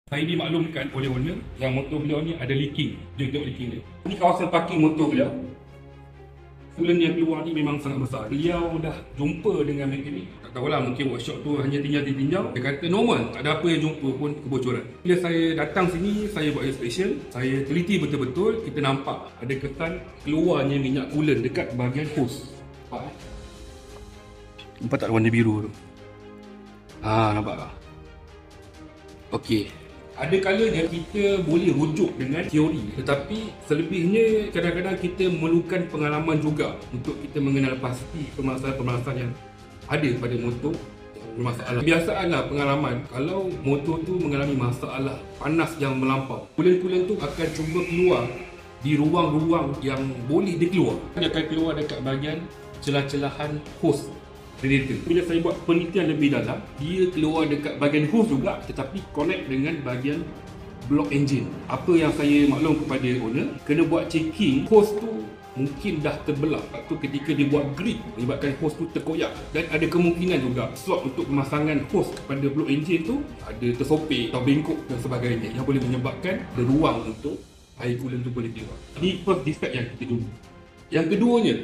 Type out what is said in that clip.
Saya dimaklumkan oleh owner yang motor beliau ni ada leaking. Dia tengok leaking dia. Ini kawasan parking motor beliau. Coolant yang keluar ni memang sangat besar. Beliau dah jumpa dengan mekanik. Tak tahulah, mungkin workshop tu hanya tinggal ditinjau. Dia kata normal, tak ada apa yang jumpa pun kebocoran. Bila saya datang sini, saya buat inspection. Saya teliti betul-betul, kita nampak ada kesan keluarnya minyak coolant dekat bahagian hose. Nampak tak warna biru tu? Nampak tak? Okey. Ada kalanya kita boleh rujuk dengan teori, tetapi selebihnya kadang-kadang kita memerlukan pengalaman juga untuk kita mengenal pasti permasalahan-permasalahan yang ada pada motor bermasalah. Kebiasaanlah pengalaman, kalau motor tu mengalami masalah panas yang melampau, coolant tu akan cuba keluar di ruang-ruang yang boleh dia keluar. Dia akan keluar dekat bahagian celah-celahan hose radiator. Bila saya buat penelitian lebih dalam, dia keluar dekat bahagian hose juga, tetapi connect dengan bahagian block engine. Apa yang saya maklum kepada owner, kena buat checking hose tu mungkin dah terbelah. Lepas tu ketika dia buat grip, menyebabkan hose tu terkoyak. Dan ada kemungkinan juga slot untuk pemasangan hose kepada block engine tu ada tersopek atau bengkok dan sebagainya, yang boleh menyebabkan ada ruang untuk air coolant tu boleh keluar. Ini first defect yang kita jumpa. Yang keduanya,